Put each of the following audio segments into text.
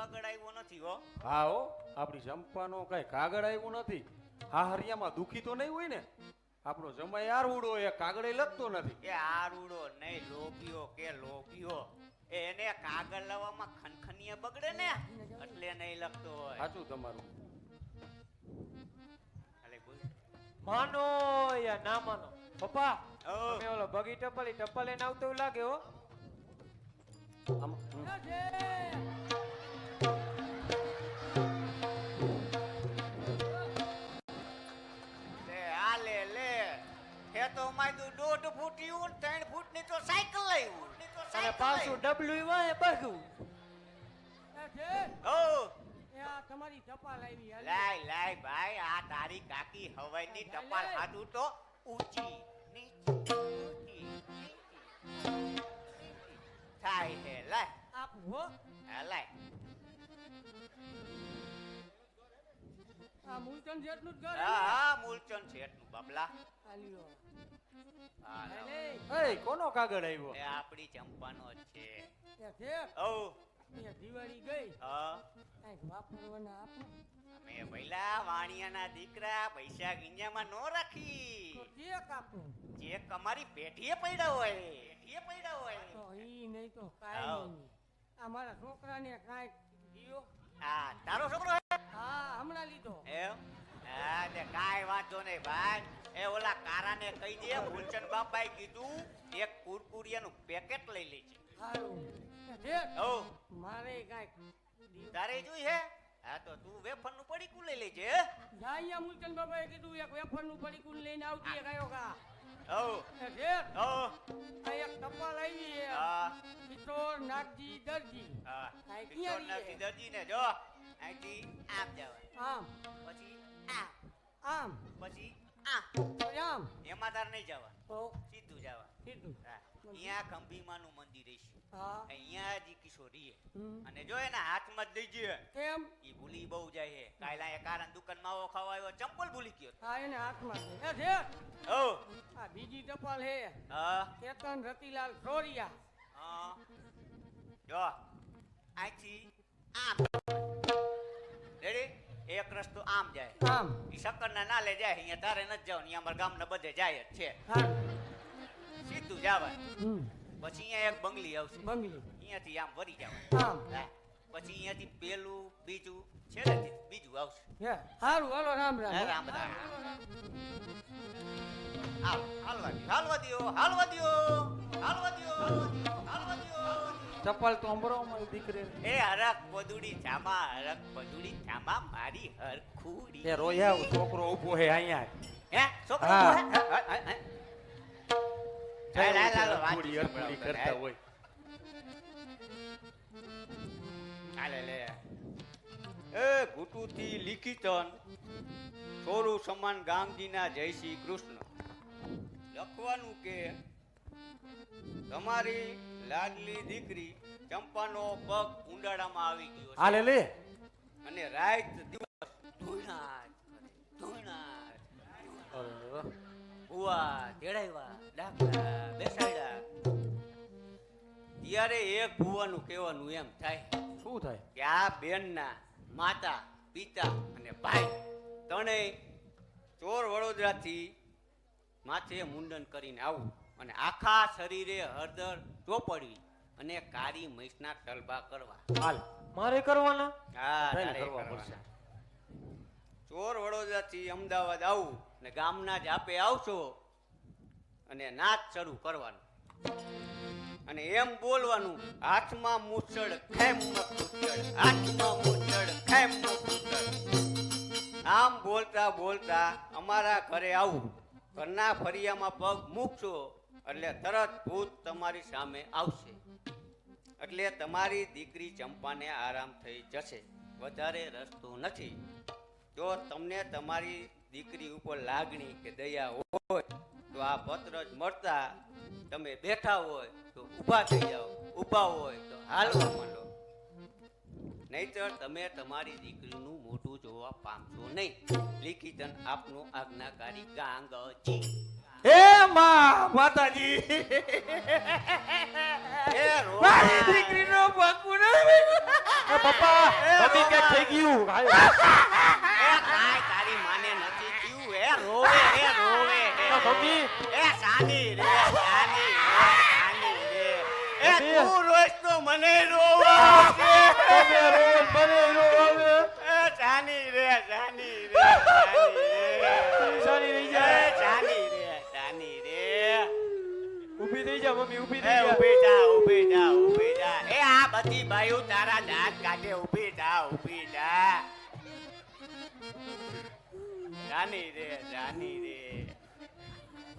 કાગળ આવ્યો નથી હો. હા હો, આપણી ચંપાનો કઈ કાગળ આવ્યો નથી. હા હરિયામાં દુખી તો નહીં હોય ને? આપણો જમાઈ આરવડો એ કાગળે લખતો નથી. એ આરુડો નહીં, લોભિયો કે લોભિયો. એને કાગળ લાવવામાં ખનખનીએ બગડે ને એટલે નહીં લખતો હોય. સાચું તમારું. હાલે બોલ. માનો યા ના માનો પપ્પા ઓ તમે ઓલો બગી ટપ્પલ લઈને આવતો એવું લાગે હો. આમ, લે આ લે હે તો માયદું 1.5 ફૂટ્યું 3 ફૂટની તો સાયકલ લાવ્યું. અને પાછું ડબલું હોય બગું. ઓ તમારી ટપાલ આવી હાલે. લાય ભાઈ, આ તારી કાકી હવાઈની ટપાલ હાથું તો ઊંચી નીચી ઊંચી નીચી થાય હે. લાય આપું હો. હા લાય. આ મૂલચંદ જેટલું જ ઘર હા મૂલચંદ શેઠનું બાબલા. આલ્યો. હા લાવ. હાલે. એ કોનો કાગળ આવ્યો? એ આપણી ચંપાનો જ છે. એ શેઠ, ઓ એ દિવાળી ગઈ હા કાંઈક વાપરવાના આપો અમે ભઈલા વાણિયાના દીકરા પૈસા ગિંજામાં નો રાખી. તો ચેક આપો. જે અમારી પેટીએ પડ્યા હોય તો ઈ નહીં તો હાવ. કાંઈ નહીં. આ મારા છોકરાને કાંઈક દિયો. આ તારો છોકરો હે? હા હમણાં લીધો. એમ? હા તે કાંઈ વાંધો નહીં ભાઈ. એ ઓલા કારાને કહી દે મૂલચંદ બાપાએ કીધું એક કુરકુરિયાનું પેકેટ લઈ લેજે. સારું. એ શેઠ, ઓ મારે કાંઈક તારે જોઈ હે? હા તો તું વેફરનું પડીકું લઈ લેજે. જાયા મૂલચંદ બાબાએ કીધું એક વેફરનું પડીકું લઈને આવતી કયો કા. ઓ એ શેઠ, ઓ આ એક ટપાલ આવી છે. હા કિશોર નાગજી દરજી. હા આ કિશોર ક્યાં નાથી રહીએ? દરજીને જો અહીંથી આમ જવાનું, આમ પછી આમ, આમ પછી આમ. આમ એમાં તાર નહીં જવાનું, તો સીધું જવાનું. સીધું. હા, અહીંયા ખંભીમાનું મંદિર છે. હા. અહીંયા જ ઈ કિશોરી હે. હમ. અને જો એના હાથમાં જ દઈ દે કેમ? ઈ ભૂલી બહુ જાય છે. કાયલા એ કારણ દુકાનમાં આવો ખાવા આવ્યો ચંપલ ભૂલી ગયો. હા એને હાથમાં છે. એ શેઠ, ઓ આ બીજી ટપાલ હે હા કેતન રતિલાલ સોરિયા. હા જો અહીંથી આમ રેડી, એક રસ્તો આમ જાય. આમ ઈ શક્કરના ના લે જાય, અહીંયા તારે નથી જવાનું, અહીંયા અમારા ગામના બધે જાય જ છે. હા. સીધું જવાનું. હમ. પછી અહીંયા એક બંગલી આવશે, બંગલી. અહીંયાથી આમ વળી જવાનું. આમ. હા. પછી અહીંયાથી પેલું બીજું છેલ્લેથી બીજું આવશે. હે હારું હાલો રામ રામ. હે રામ રામ. હાલો, રામ. હાલ હાલવા દ્યો, હાલવા દ્યો, હાલવા દ્યો, હાલવા દ્યો, હાલવા દ્યો. ચપ્પલ તો અંબરો મારી દીકરી. એ હરક પદુડી થામા મારી હરખુડી. એ રોયા છોકરો ઊભો હે અહીંયા. હે છોકરો હા. હે? હે? હાલ, હાલ, હાલ, વાત હરખુડી હરખુડી કરતા હોય. હાલે લે. એ ઘૂંટુથી લીખીતન છોરું સમાન ગામજીના જય શ્રી કૃષ્ણ. લખવાનું કે તમારી લાડલી દીકરી ચંપાનો પગ ઉંડાડામાં આવી ગયો છે હાલે લે. અને રાત દિવસ ધૂણાટ અરે વાહ. ભુવા તેડાવ્યા, ડાકલા બેસાડ્યા. ત્યારે એક ભુવાનું કહેવાનું એમ થાય શું થાય? કે આ બેનના માતા પિતા અને ભાઈ ત્રણેય ચોર વડોદરાથી માથે મુંડન કરીને આવું અને આખા શરીરે હળદર ચોપડવી અને કાળી મહીસના તલબા કરવા. હાલ. મારે કરવાના? હા, તારે તારે કરવા કરવાના. ચોર વડોદરાથી અમદાવાદ આવું ને ગામના જાપે આવશો અને નાચ શરૂ કરવાનું અને એમ બોલવાનું, હાથમાં મૂછડ ખેમ મૂછડ, હાથમાં મૂછડ ખેમ મૂછડ. આમ બોલતા બોલતા અમારા ઘરે આવું. ઘરના ફરિયામાં પગ મૂકશો એટલે તરત ભૂત તમારી સામે આવશે. એટલે તમારી દીકરી ચંપાને આરામ થઈ જશે, વધારે રસ્તો નથી. જો તમને તમારી દીકરી ઉપર લાગણી કે દયા હોય તો આ પત્ર જ મળતા તમે બેઠા હોય તો ઊભા થઈ જાઓ, ઊભા હોય તો હાલવા માંડો, નહીતર તમે તમારી દીકરીનું મોઢું જોવા પામશો નહીં. લિખિતન આપનો આજ્ઞાકારી ગાંગજી. એ માં માતાજી એ રોવે. મારી દીકરીનો બાપુ નહીં એ પપ્પા મમ્મી કે થઈ ગયું હાલો. એ કાંઈ તારી માને નથી થયું. એ રોવે, એ રોવે, એ એ મમ્મી એ સાની રે, સાની રે, સાની રે. એ મમ્મી. તું રોઈશ તો મને રોવા આવશે. તમે રોજ મને રોવે. એ સાની રે, સાની રે, સાની રે. સાની રહી એ જા. સાની રે, સાની રે. ઊભી થઈ જા મમ્મી ઊભી એ થઈ જા. ઊભી થા, ઊભી થા, ઊભી થા. એ આ બધી બાયું તારા દાંત કાઢે. ઊભી થા, ઊભી થા. જાની રે, જાની રે.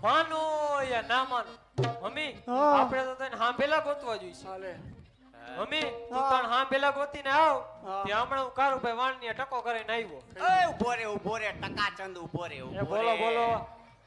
માનો યા ના માનો મમ્મી આપણે તો તને હાંભેલા ગોતવા જોઈશે. મમ્મી તું તને હાંભેલા ગોતીને આવ ત્યાં હમણાં હું કારુભાઈ વાણની ટકો કરીને આવ્યો. એ ઊભો રે ટકાચંદ ઊભો રે, ઊભો એ બોલો રે. બોલો.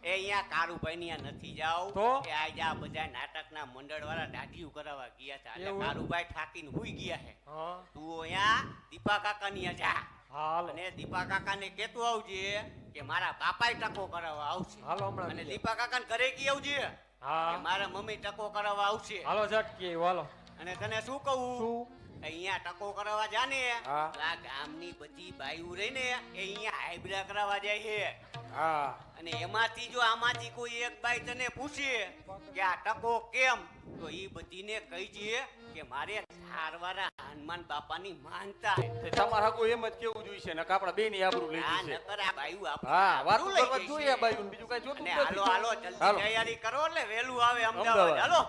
એ અહીંયા કારુભાઈ ની અહીંયા નથી જાવ તો? એ આજે આ બધા નાટકના મંડળ વાળા દાઢીયું કરાવવા ગયા હતા એટલે એવું? કારુભાઈ થાકીને હુઈ ગયા છે. હા તું અહીંયા દીપા કાકા ની જા હાલો અને દીપા કાકાને કહેતું આવજે કે મારા બાપાય ટકો કરાવવા આવશે. હાલો હમણાં અને બીજા. દીપા કાકાને ઘરે કી આવજે કે હા મારા મમ્મી ટકો કરાવવા આવશે. હાલો ઝટકી હાલો. અને તને શું કહું, અહીંયા ટકો કરાવવા જા ને હા. તો આ ગામની બધી બાયું રહી ને એ અહીંયા હાઈબ્રા કરાવવા જાય છે. હા અને એમાંથી જો આમાંથી કોઈ એક બાઈ તને પૂછે કે આ ટકો કેમ, તો ઈ બધીને કહીજે કે મારે ધારવાળા હનુમાન બાપાની માનતા છે. તે તમારે હાગું એમ જ કેવું જોઈશે ને કાપડા બેની આબરૂ લઈ આ જશે. નકર આ બાયું આપણું હા વાતો આબરૂ લઈ કરવા જશે. જોઈએ બાયું બીજું કઈ જોતું અને જ નથી. હાલો હાલો જલ્દી હાલો. તૈયારી કરો એટલે વહેલું આવે અમદાવાદ. અમદાવાદ. હાલો